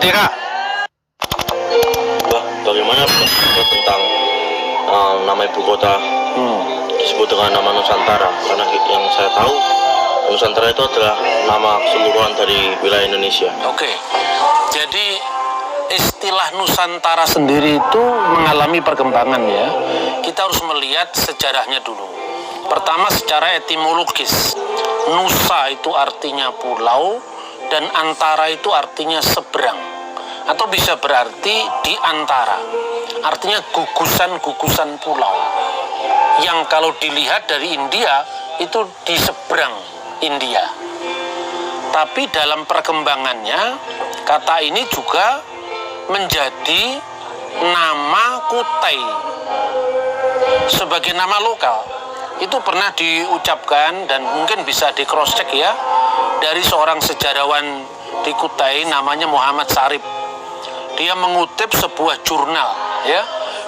merdeka. Wah, bagaimana tentang nama ibu kota disebut dengan nama Nusantara? Karena yang saya tahu Nusantara itu adalah nama keseluruhan dari wilayah Indonesia. Oke, jadi istilah Nusantara sendiri itu mengalami perkembangan ya. Kita harus melihat sejarahnya dulu. Pertama secara etimologis, Nusa itu artinya pulau dan antara itu artinya seberang, atau bisa berarti di antara, artinya gugusan-gugusan pulau yang kalau dilihat dari India itu di seberang India. Tapi dalam perkembangannya kata ini juga menjadi nama Kutai sebagai nama lokal. Itu pernah diucapkan dan mungkin bisa di cross check ya dari seorang sejarawan di Kutai namanya Muhammad Sarip. Dia mengutip sebuah jurnal ya,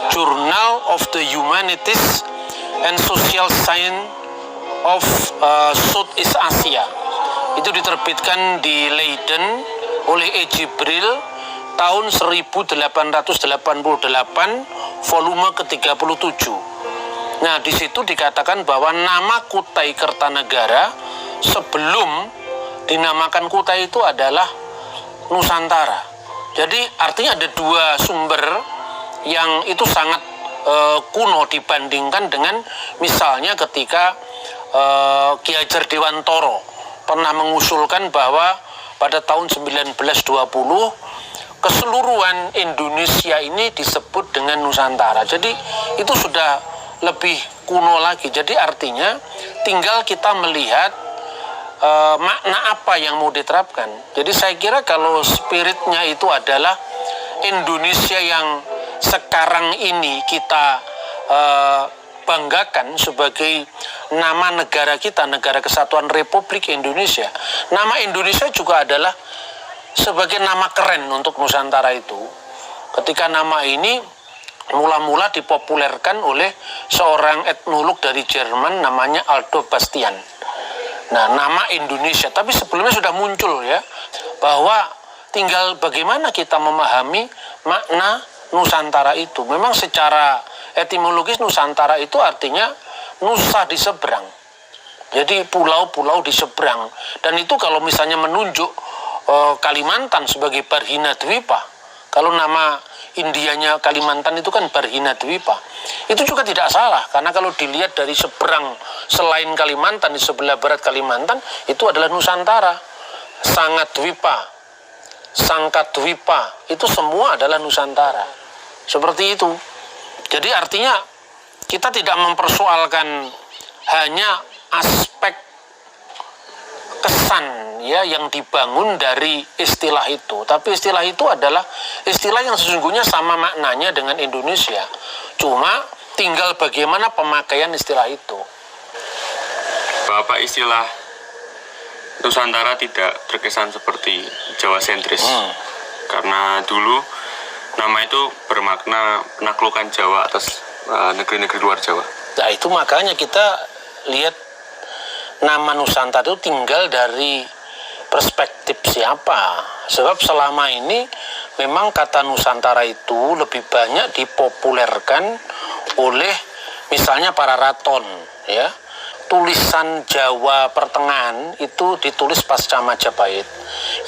Journal of the Humanities and Social Science of Southeast Asia. Itu diterbitkan di Leiden oleh E. Jibril tahun 1888 volume ke-37. Nah, di situ dikatakan bahwa nama Kutai Kertanegara sebelum dinamakan Kutai itu adalah Nusantara. Jadi artinya ada dua sumber yang itu sangat kuno dibandingkan dengan misalnya ketika Ki Hajar Dewantoro pernah mengusulkan bahwa pada tahun 1920 keseluruhan Indonesia ini disebut dengan Nusantara. Jadi itu sudah lebih kuno lagi. Jadi artinya tinggal kita melihat makna apa yang mau diterapkan. Jadi saya kira kalau spiritnya itu adalah Indonesia yang sekarang ini kita banggakan sebagai nama negara kita, Negara Kesatuan Republik Indonesia. Nama Indonesia juga adalah sebagai nama keren untuk Nusantara itu. Ketika nama ini mula-mula dipopulerkan oleh seorang etnolog dari Jerman namanya Aldo Bastian. Nah, nama Indonesia, tapi sebelumnya sudah muncul ya, bahwa tinggal bagaimana kita memahami makna Nusantara itu. Memang secara etimologis Nusantara itu artinya Nusa di seberang. Jadi pulau-pulau di seberang. Dan itu kalau misalnya menunjuk Kalimantan sebagai Barhina Dwipa, kalau nama Indianya Kalimantan itu kan Barhina Dwipa, itu juga tidak salah, karena kalau dilihat dari seberang selain Kalimantan, di sebelah barat Kalimantan itu adalah Nusantara. Sangat Dwipa, Sangkat Dwipa, itu semua adalah Nusantara. Seperti itu. Jadi artinya kita tidak mempersoalkan hanya aspek kesan ya yang dibangun dari istilah itu, tapi istilah itu adalah istilah yang sesungguhnya sama maknanya dengan Indonesia, cuma tinggal bagaimana pemakaian istilah itu. Bapak, istilah Nusantara tidak terkesan seperti Jawa sentris, karena dulu nama itu bermakna penaklukan Jawa atas negeri-negeri luar Jawa. Nah itu makanya kita lihat nama Nusantara itu tinggal dari perspektif siapa. Sebab selama ini memang kata Nusantara itu lebih banyak dipopulerkan oleh misalnya para raton ya. Tulisan Jawa Pertengahan itu ditulis pasca Majapahit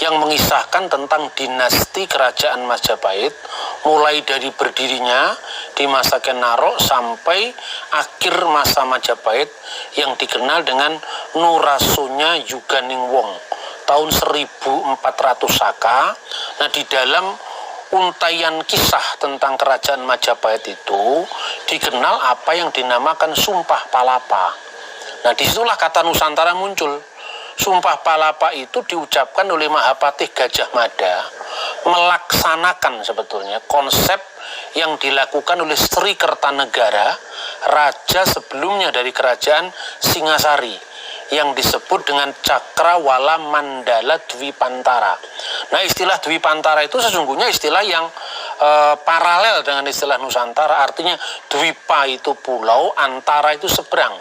yang mengisahkan tentang dinasti kerajaan Majapahit mulai dari berdirinya di masa Kenaro sampai akhir masa Majapahit yang dikenal dengan Nurasunya Yuganingwong tahun 1400 Saka. Nah, di dalam untaian kisah tentang kerajaan Majapahit itu dikenal apa yang dinamakan Sumpah Palapa. Nah, disitulah kata Nusantara muncul. Sumpah Palapa itu diucapkan oleh Mahapatih Gajah Mada melaksanakan sebetulnya konsep yang dilakukan oleh Sri Kertanegara, raja sebelumnya dari kerajaan Singasari, yang disebut dengan Cakrawala Mandala Dwipantara. Nah, istilah Dwipantara itu sesungguhnya istilah yang paralel dengan istilah Nusantara, artinya Dwipa itu pulau, antara itu seberang.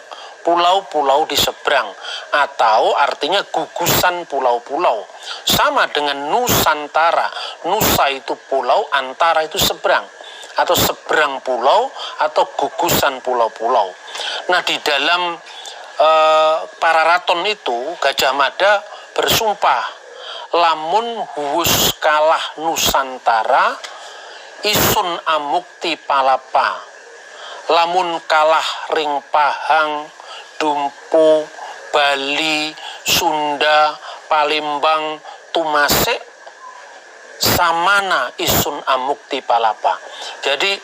pulau-pulau di seberang, atau artinya gugusan pulau-pulau. Sama dengan Nusantara. Nusa itu pulau, antara itu seberang, atau seberang pulau, atau gugusan pulau-pulau. Nah, di dalam Pararaton itu Gajah Mada bersumpah, lamun huwus kalah Nusantara, isun amukti palapa. Lamun kalah ring Pahang, Dumpu, Bali, Sunda, Palembang, Tumasek, samana isun amukti palapa. Jadi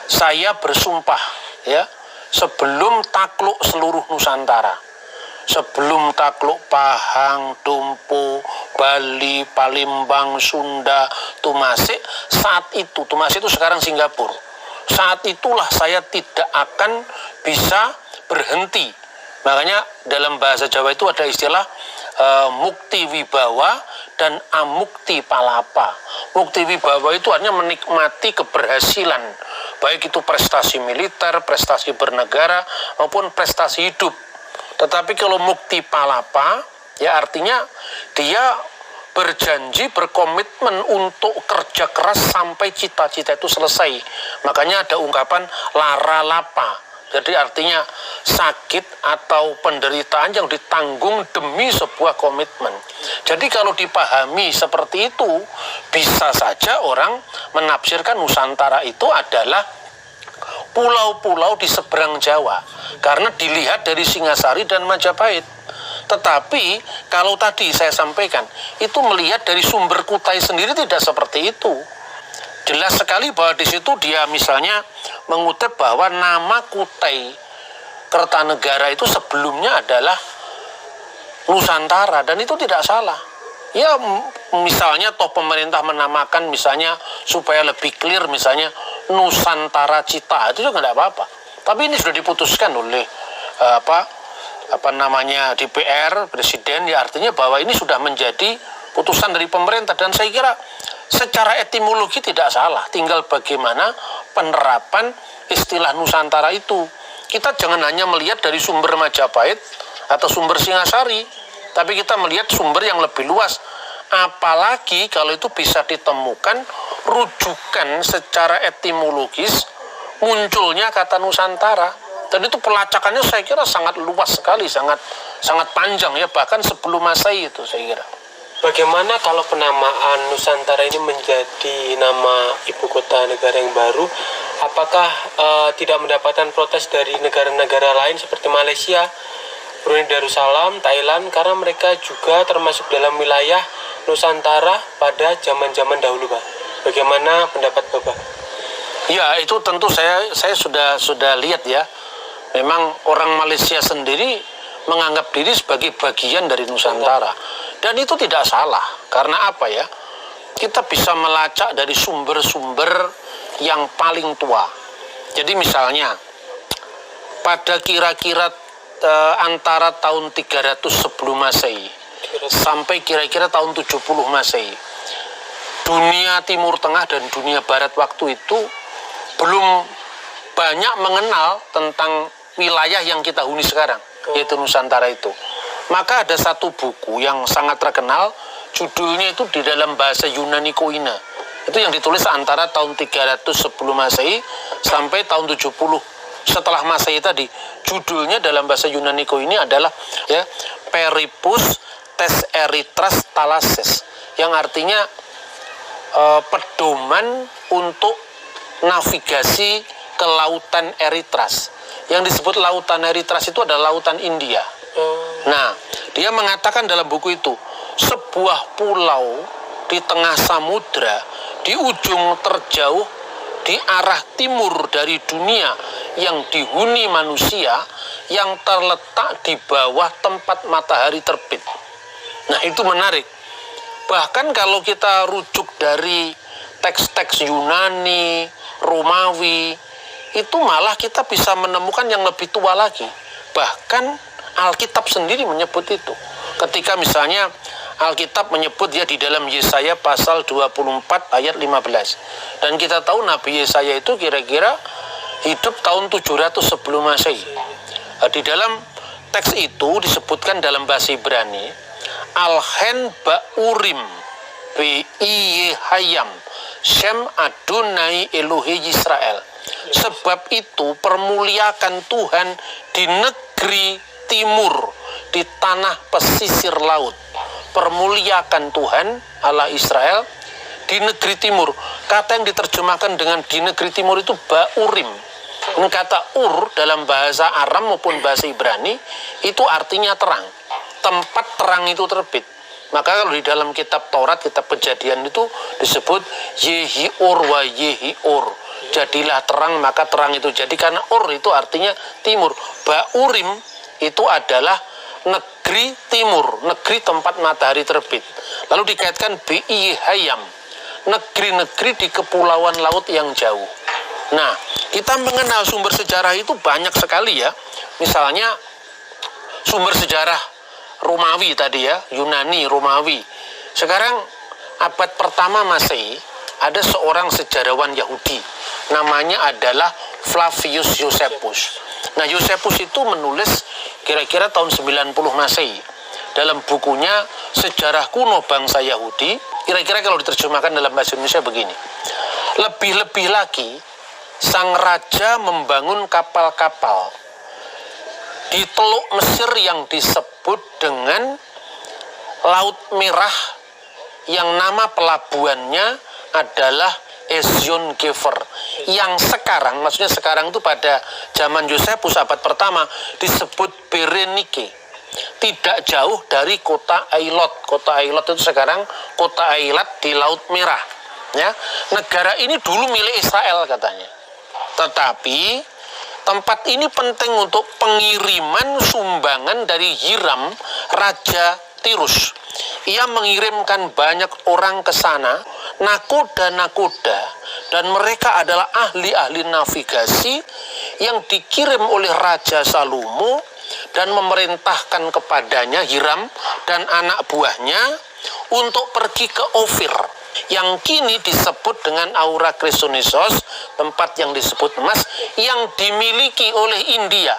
saya bersumpah ya, sebelum takluk seluruh Nusantara, sebelum takluk Pahang, Dumpu, Bali, Palembang, Sunda, Tumasek, saat itu, Tumasek itu sekarang Singapura, saat itulah saya tidak akan bisa berhenti. Makanya dalam bahasa Jawa itu ada istilah mukti wibawa dan amukti palapa. Mukti wibawa itu artinya menikmati keberhasilan, baik itu prestasi militer, prestasi bernegara, maupun prestasi hidup. Tetapi kalau mukti palapa, ya artinya dia berjanji, berkomitmen untuk kerja keras sampai cita-cita itu selesai. Makanya ada ungkapan lara lapa. Jadi artinya sakit atau penderitaan yang ditanggung demi sebuah komitmen. Jadi kalau dipahami seperti itu, bisa saja orang menafsirkan Nusantara itu adalah pulau-pulau di seberang Jawa. Karena dilihat dari Singasari dan Majapahit. Tetapi kalau tadi saya sampaikan, itu melihat dari sumber Kutai sendiri tidak seperti itu. Jelas sekali bahwa di situ dia misalnya mengutip bahwa nama Kutai Kertanegara itu sebelumnya adalah Nusantara, dan itu tidak salah. Ya misalnya toh pemerintah menamakan misalnya supaya lebih clear misalnya Nusantara Cita, itu juga tidak apa-apa. Tapi ini sudah diputuskan oleh DPR, Presiden, ya artinya bahwa ini sudah menjadi putusan dari pemerintah, dan saya kira secara etimologi tidak salah, tinggal bagaimana penerapan istilah Nusantara itu. Kita jangan hanya melihat dari sumber Majapahit atau sumber Singasari, tapi kita melihat sumber yang lebih luas, apalagi kalau itu bisa ditemukan rujukan secara etimologis munculnya kata Nusantara. Dan itu pelacakannya saya kira sangat luas sekali, sangat panjang ya, bahkan sebelum Masehi itu saya kira. Bagaimana kalau penamaan Nusantara ini menjadi nama ibu kota negara yang baru? Apakah tidak mendapatkan protes dari negara-negara lain seperti Malaysia, Brunei Darussalam, Thailand, karena mereka juga termasuk dalam wilayah Nusantara pada zaman-zaman dahulu, Pak? Bagaimana pendapat Bapak? Ya, itu tentu saya sudah lihat ya. Memang orang Malaysia sendiri menganggap diri sebagai bagian dari Nusantara. Dan itu tidak salah. Karena apa ya? Kita bisa melacak dari sumber-sumber yang paling tua. Jadi misalnya, pada kira-kira antara tahun 300 sebelum Masehi sampai kira-kira tahun 70 Masehi, dunia Timur Tengah dan dunia Barat waktu itu belum banyak mengenal tentang wilayah yang kita huni sekarang, yaitu Nusantara itu. Maka ada satu buku yang sangat terkenal, judulnya itu di dalam bahasa Yunani Koine. Itu yang ditulis antara tahun 300 sebelum Masehi sampai tahun 70 setelah Masehi tadi. Judulnya dalam bahasa Yunani Koine adalah ya, Peripus tes Eritras Thalases, yang artinya pedoman untuk navigasi ke lautan Eritras. Yang disebut lautan Eritras itu adalah lautan India. Nah, dia mengatakan dalam buku itu, sebuah pulau di tengah samudra, di ujung terjauh, di arah timur dari dunia yang dihuni manusia, yang terletak di bawah tempat matahari terbit. Nah, itu menarik. Bahkan kalau kita rujuk dari teks-teks Yunani, Romawi, itu malah kita bisa menemukan yang lebih tua lagi. Bahkan Alkitab sendiri menyebut itu. Ketika misalnya Alkitab menyebut ya di dalam Yesaya pasal 24 ayat 15. Dan kita tahu Nabi Yesaya itu kira-kira hidup tahun 700 sebelum Masehi. Di dalam teks itu disebutkan dalam bahasa Ibrani Alhen Ba'urim Hayam Shem Adonai Elohe Yisrael. Sebab itu permuliakan Tuhan di negeri timur, di tanah pesisir laut. Permuliakan Tuhan Allah Israel di negeri timur. Kata yang diterjemahkan dengan di negeri timur itu Ba'urim. Kata Ur dalam bahasa Aram maupun bahasa Ibrani itu artinya terang. Tempat terang itu terbit. Maka kalau di dalam kitab Taurat, kitab Kejadian itu disebut Yehi-Ur wa Yehi-Ur. Jadilah terang, maka terang itu jadi, karena Ur itu artinya timur. Ba'urim itu adalah negeri timur, negeri tempat matahari terbit. Lalu dikaitkan Bi Hayam, negeri-negeri di kepulauan laut yang jauh. Nah, kita mengenal sumber sejarah itu banyak sekali ya. Misalnya sumber sejarah Romawi tadi ya, Yunani, Romawi. Sekarang abad pertama Masehi ada seorang sejarawan Yahudi, namanya adalah Flavius Josephus. Nah, Josephus itu menulis kira-kira tahun 90 Masehi. Dalam bukunya Sejarah Kuno Bangsa Yahudi, kira-kira kalau diterjemahkan dalam bahasa Indonesia begini. Lebih-lebih lagi, sang raja membangun kapal-kapal di Teluk Mesir yang disebut dengan Laut Merah, yang nama pelabuhannya adalah Ezion Geber, yang sekarang, maksudnya sekarang itu pada zaman Josephus abad pertama disebut Berenike, tidak jauh dari kota Ailot. Kota Ailot itu sekarang kota Ailat di Laut Merah. Ya, negara ini dulu milik Israel katanya. Tetapi tempat ini penting untuk pengiriman sumbangan dari Hiram, Raja Tirus. Ia mengirimkan banyak orang ke sana, nakoda-nakoda, dan mereka adalah ahli-ahli navigasi yang dikirim oleh Raja Salomo dan memerintahkan kepadanya Hiram dan anak buahnya untuk pergi ke Ofir, yang kini disebut dengan Aura Kristonisos, tempat yang disebut emas, yang dimiliki oleh India,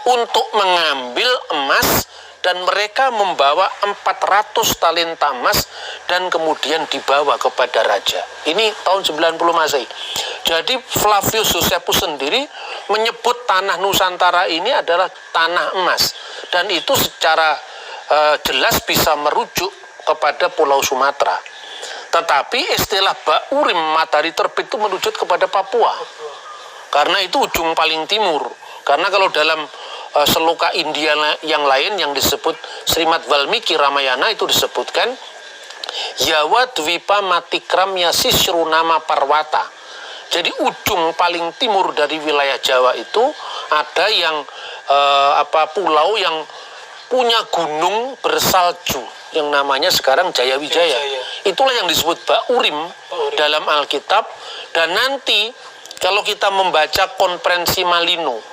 untuk mengambil emas, dan mereka membawa 400 talenta emas dan kemudian dibawa kepada raja. Ini tahun 90 Masehi. Jadi Flavius Josephus sendiri menyebut tanah Nusantara ini adalah tanah emas, dan itu secara jelas bisa merujuk kepada Pulau Sumatera. Tetapi istilah Ba'urim, matahari terbit, itu merujuk kepada Papua, karena itu ujung paling timur. Karena kalau dalam seloka India yang lain yang disebut Srimad Valmiki Ramayana itu disebutkan Yawa Dwipa Matikram Yasisrunama Parwata. Jadi ujung paling timur dari wilayah Jawa itu ada yang pulau yang punya gunung bersalju yang namanya sekarang Jayawijaya. Itulah yang disebut Ba'urim dalam Alkitab. Dan nanti kalau kita membaca konferensi Malino,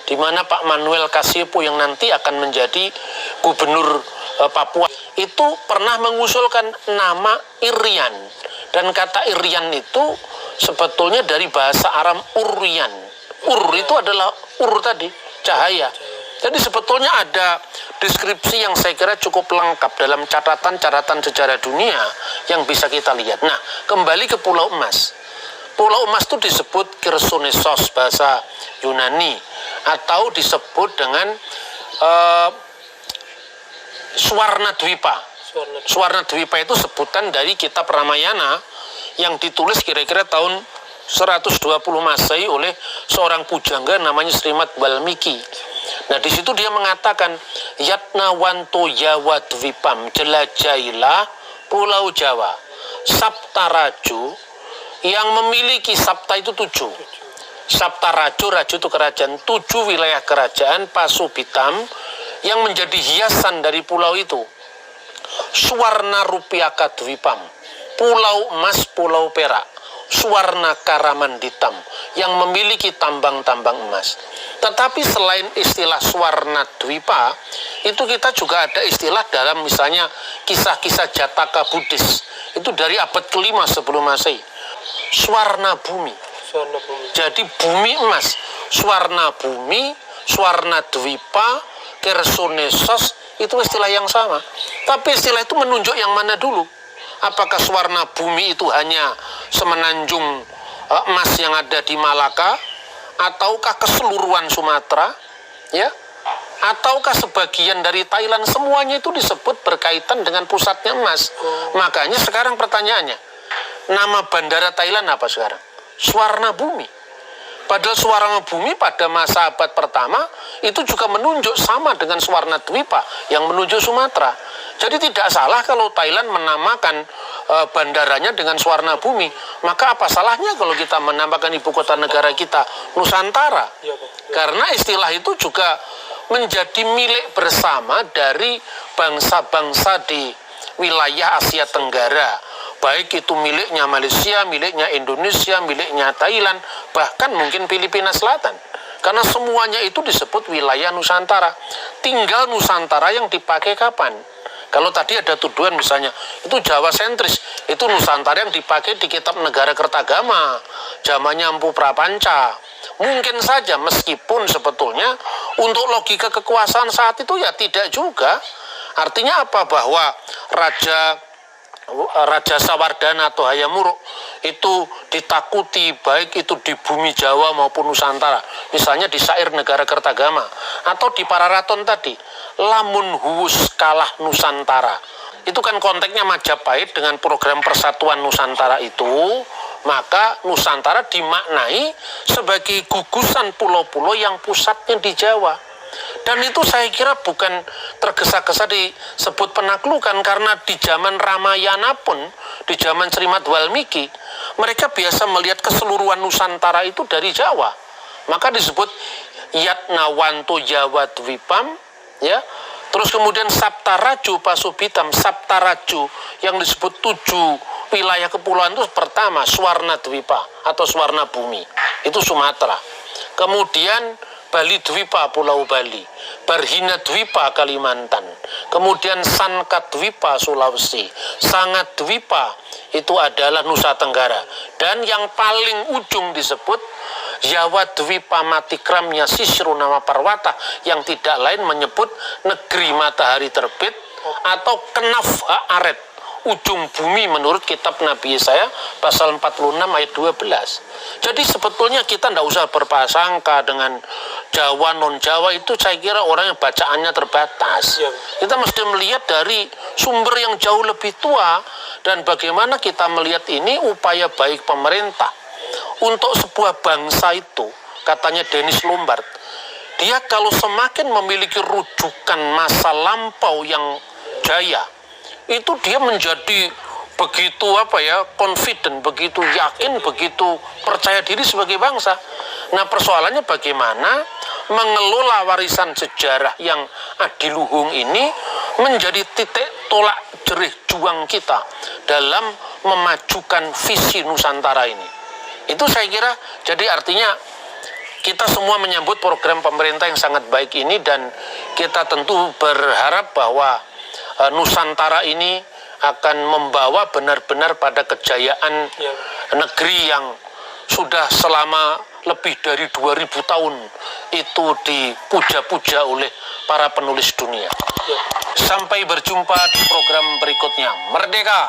di mana Pak Manuel Kasiepo yang nanti akan menjadi gubernur Papua, itu pernah mengusulkan nama Irian. Dan kata Irian itu sebetulnya dari bahasa Aram Urian. Ur itu adalah ur tadi, cahaya. Jadi sebetulnya ada deskripsi yang saya kira cukup lengkap dalam catatan-catatan sejarah dunia yang bisa kita lihat. Nah, kembali ke Pulau Emas. Pulau Emas itu disebut Kersonesos bahasa Yunani, atau disebut dengan Swarna Dwipa. Swarna Dwipa itu sebutan dari kitab Ramayana yang ditulis kira-kira tahun 120 Masehi oleh seorang pujangga namanya Srimad Valmiki. Nah, di situ dia mengatakan Yatnawanto Yawa Dwipam, jelajahilah Pulau Jawa. Saptaraju yang memiliki Sapta itu 7. Saptaraju, Raju itu kerajaan, 7 wilayah kerajaan Pasubitam yang menjadi hiasan dari pulau itu. Swarna Rupiaka Dwipam, pulau emas, pulau perak. Swarna Karamanditam, yang memiliki tambang-tambang emas. Tetapi selain istilah Swarna Dwipa, itu kita juga ada istilah dalam misalnya kisah-kisah Jataka Buddhis. Itu dari abad ke-5 sebelum Masehi. Swarna Bumi. Jadi bumi emas. Swarna Bumi, Swarna Dwipa, Kersonesos, itu istilah yang sama. Tapi istilah itu menunjuk yang mana dulu? Apakah Swarna Bumi itu hanya semenanjung emas yang ada di Malaka, ataukah keseluruhan Sumatera, ya? Ataukah sebagian dari Thailand? Semuanya itu disebut berkaitan dengan pusatnya emas. Makanya sekarang pertanyaannya, nama bandara Thailand apa sekarang? Swarna Bumi. Padahal Swarna Bumi pada masa abad pertama itu juga menunjuk sama dengan Swarna Dwipa yang menunjuk Sumatera. Jadi tidak salah kalau Thailand menamakan bandaranya dengan Swarna Bumi. Maka apa salahnya kalau kita menamakan ibu kota negara kita Nusantara? Karena istilah itu juga menjadi milik bersama dari bangsa-bangsa di wilayah Asia Tenggara. Baik itu miliknya Malaysia, miliknya Indonesia, miliknya Thailand, bahkan mungkin Filipina Selatan. Karena semuanya itu disebut wilayah Nusantara. Tinggal Nusantara yang dipakai kapan? Kalau tadi ada tuduhan misalnya, itu Jawa sentris, itu Nusantara yang dipakai di kitab Negara Kertagama, zamannya Empu Prapanca. Mungkin saja, meskipun sebetulnya untuk logika kekuasaan saat itu ya tidak juga. Artinya apa? Bahwa Raja Sawardana atau Hayam Wuruk itu ditakuti baik itu di bumi Jawa maupun Nusantara. Misalnya di syair Negara Kertagama atau di Pararaton tadi, lamun huwus kalah Nusantara. Itu kan konteksnya Majapahit dengan program Persatuan Nusantara itu, maka Nusantara dimaknai sebagai gugusan pulau-pulau yang pusatnya di Jawa. Dan itu saya kira bukan tergesa-gesa disebut penaklukan, karena di zaman Ramayana pun, di zaman Srimad Walmiki, mereka biasa melihat keseluruhan Nusantara itu dari Jawa. Maka disebut Yatnawanto Jawa Dwipam, ya. Terus kemudian Saptaraju Pasubitam, Saptaraju yang disebut 7 wilayah kepulauan itu pertama Swarna Dwipa atau Swarna Bumi, itu Sumatera. Kemudian Bali Dwipa Pulau Bali, Barhina Dwipa Kalimantan, kemudian Sankat Dwipa Sulawesi, Sangat Dwipa itu adalah Nusa Tenggara, dan yang paling ujung disebut Jawa Dwipa Matikramnya Sisru Nama Parwata, yang tidak lain menyebut negeri matahari terbit atau Kenaf Aret, ujung bumi menurut kitab Nabi Yesaya pasal 46 ayat 12. Jadi sebetulnya kita tidak usah berprasangka dengan Jawa non-Jawa, itu saya kira orang yang bacaannya terbatas. Kita mesti melihat dari sumber yang jauh lebih tua, dan bagaimana kita melihat ini upaya baik pemerintah untuk sebuah bangsa itu. Katanya Dennis Lombard, dia kalau semakin memiliki rujukan masa lampau yang jaya, itu dia menjadi begitu confident, begitu yakin, begitu percaya diri sebagai bangsa. Nah, persoalannya bagaimana mengelola warisan sejarah yang adiluhung ini menjadi titik tolak jerih juang kita dalam memajukan visi Nusantara ini. Itu saya kira, jadi artinya kita semua menyambut program pemerintah yang sangat baik ini, dan kita tentu berharap bahwa Nusantara ini akan membawa benar-benar pada kejayaan negeri yang sudah selama lebih dari 2000 tahun itu dipuja-puja oleh para penulis dunia. Sampai berjumpa di program berikutnya. Merdeka!